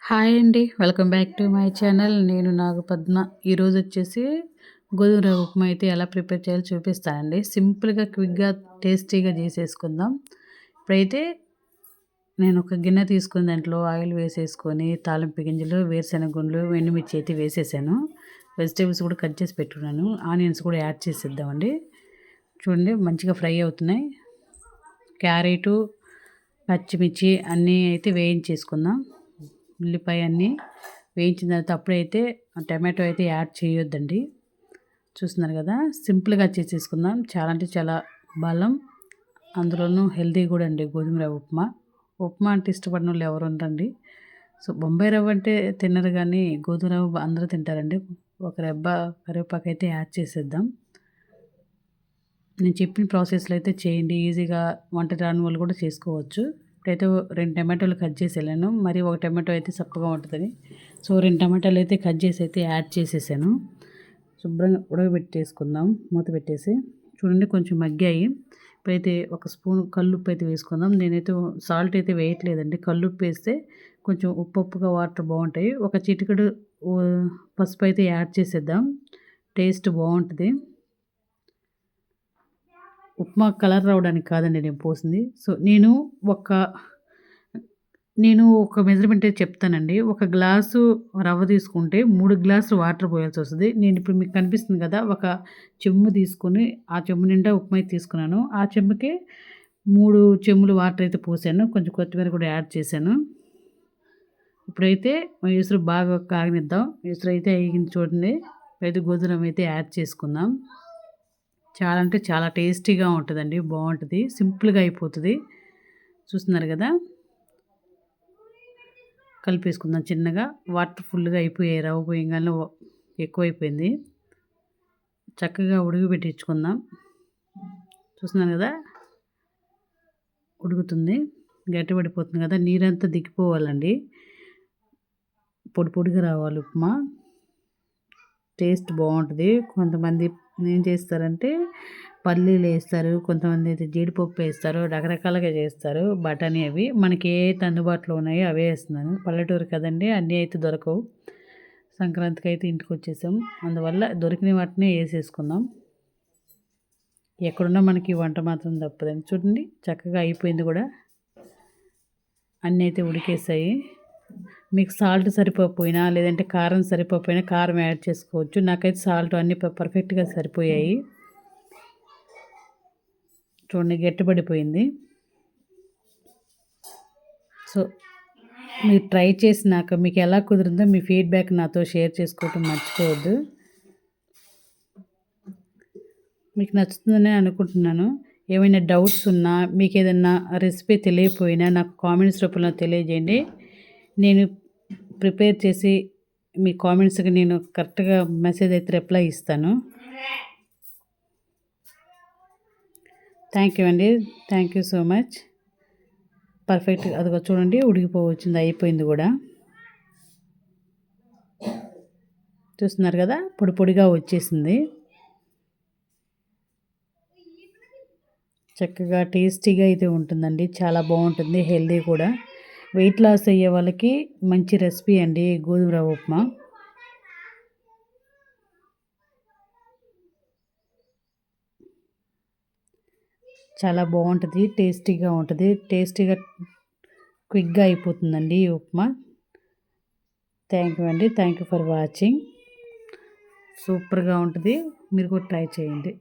Hi అండి. Welcome back to my channel. నేను నాగపద్మ. ఈరోజు వచ్చేసి గోధుమ రవ్వ ఉప్మా అయితే ఎలా ప్రిపేర్ చేయాలో చూపిస్తానండి. సింపుల్‌గా, క్విక్‌గా, టేస్టీగా చేసేసుకుందాం. ఇప్పుడైతే నేను ఒక గిన్నె తీసుకొని దాంట్లో ఆయిల్ వేసేసుకొని తాలింపు గింజలు, వేరుశెనగ గుండ్లు, ఎండుమిర్చి అయితే వేసేసాను. వెజిటబుల్స్ కూడా కట్ చేసి పెట్టుకున్నాను. ఆనియన్స్ కూడా యాడ్ చేసేద్దామండి. చూడండి మంచిగా ఫ్రై అవుతున్నాయి. క్యారెటు, పచ్చిమిర్చి అన్నీ అయితే వేయించేసుకుందాం. ఉల్లిపాయ అన్నీ వేయించిన తర్వాత అప్పుడైతే టమాటో అయితే యాడ్ చేయొద్దండి. చూస్తున్నారు కదా, సింపుల్గా చేసేసుకుందాం. చాలా అంటే చాలా బలం, అందులోనూ హెల్తీ కూడా అండి గోధుమ రవ్వ ఉప్మా. ఉప్మా అంటే ఇష్టపడిన వాళ్ళు ఎవరు ఉండరండి. సో బొంబాయి రవ్వ అంటే తినరు, కానీ గోధుమ రవ్వ అందరూ తింటారండి. ఒక రెబ్బ కరివేపాకు అయితే యాడ్ చేసేద్దాం. నేను చెప్పిన ప్రాసెస్లో అయితే చేయండి. ఈజీగా వంట రాని వాళ్ళు కూడా చేసుకోవచ్చు. ఇప్పుడైతే 2 టమాటోలు కట్ చేసి వెళ్ళాను. మరి ఒక టమాటో అయితే చప్పగా ఉంటుందని, సో 2 టమాటాలు అయితే కట్ చేసి అయితే యాడ్ చేసేసాను. శుభ్రంగా ఉడకబెట్టేసుకుందాం మూత పెట్టేసి. చూడండి కొంచెం మగ్గాయి. ఇప్పుడైతే ఒక స్పూన్ కల్లుప్పు అయితే వేసుకుందాం. నేనైతే సాల్ట్ అయితే వేయట్లేదండి. కల్లుప్పు వేస్తే కొంచెం ఉప్పుగా వాటర్ బాగుంటాయి. ఒక చిటికెడు పసుపు అయితే యాడ్ చేసేద్దాం, టేస్ట్ బాగుంటుంది. ఉప్మా కలర్ రావడానికి కాదండి నేను పోసింది. సో నేను ఒక మెజర్మెంట్ అయితే చెప్తానండి. ఒక గ్లాసు రవ్వ తీసుకుంటే 3 గ్లాసులు వాటర్ పోయాల్సొస్తది. నేను ఇప్పుడు మీకు కనిపిస్తుంది కదా, ఒక చెంబు తీసుకొని ఆ చెంబు నిండా ఉప్మా అయితే తీసుకున్నాను. ఆ చెంబుకే 3 చెంబులు వాటర్ అయితే పోసాను. కొంచెం కొత్తిమీర కూడా యాడ్ చేశాను. ఇప్పుడైతే ఎసురు బాగా కాగనిద్దాం. ఎసురు అయితే ఎగింది చూడండి. అయితే గోధుమ అయితే యాడ్ చేసుకుందాం. చాలా అంటే చాలా టేస్టీగా ఉంటుందండి. బాగుంటుంది, సింపుల్గా అయిపోతుంది. చూస్తున్నారు కదా, కలిపేసుకుందాం చిన్నగా. వాటర్ ఫుల్గా అయిపోయాయి, రవ్వ పోయంగానే ఎక్కువైపోయింది. చక్కగా ఉడకబెట్టించుకుందాం. చూస్తున్నారు కదా, ఉడుకుతుంది, గట్టిపడిపోతుంది కదా, నీరంతా దిగిపోవాలండి. పొడి పొడిగా రావాలి ఉప్మా. టేస్ట్ బాగుంటుంది. కొంతమంది ఏం చేస్తారంటే పల్లీలు వేస్తారు, కొంతమంది అయితే జీడిపప్పు వేస్తారు, రకరకాలుగా చేస్తారు. బఠానీ అవి మనకి ఏ అందుబాటులో ఉన్నాయో అవే వేస్తున్నాను. పల్లెటూరు కదండి, అన్నీ అయితే దొరకవు. సంక్రాంతికి అయితే ఇంటికి వచ్చేసాం, అందువల్ల దొరికిన వాటినే వేసేసుకుందాం. ఎక్కడున్నా మనకి వంట మాత్రం తప్పదండి. చూడండి చక్కగా అయిపోయింది కూడా, అన్నీ అయితే ఉడికేసాయి. మీకు సాల్ట్ సరిపోకపోయినా, లేదంటే కారం సరిపోకపోయినా కారం యాడ్ చేసుకోవచ్చు. నాకైతే సాల్ట్ అన్నీ పర్ఫెక్ట్గా సరిపోయాయి. చూడండి గట్టిపడిపోయింది. సో మీరు ట్రై చేసినాక మీకు ఎలా కుదిరిందో మీ ఫీడ్బ్యాక్ నాతో షేర్ చేసుకోవటం మర్చిపోవద్దు. మీకు నచ్చుతుందని అనుకుంటున్నాను. ఏమైనా డౌట్స్ ఉన్నా, మీకు ఏదైనా రెసిపీ తెలియకపోయినా నాకు కామెంట్స్ రూపంలో తెలియజేయండి. నేను ప్రిపేర్ చేసి మీ కామెంట్స్కి నేను కరెక్ట్గా మెసేజ్ అయితే రిప్లై ఇస్తాను. థ్యాంక్ యూ అండి. Thank you so much. Perfect అదిగో చూడండి ఉడికిపోవచ్చింది, అయిపోయింది కూడా. చూస్తున్నారు కదా, పొడి పొడిగా వచ్చేసింది. చక్కగా టేస్టీగా అయితే ఉంటుందండి. చాలా బాగుంటుంది, హెల్దీ కూడా. వెయిట్ లాస్ అయ్యే వాళ్ళకి మంచి రెసిపీ అండి గోధుమ రవ్వ ఉప్మా. చాలా బాగుంటుంది, టేస్టీగా ఉంటుంది. టేస్టీగా క్విక్గా అయిపోతుందండి ఈ ఉప్మా. థ్యాంక్ యూ అండి. Thank you for watching. సూపర్గా ఉంటుంది, మీరు కూడా ట్రై చేయండి.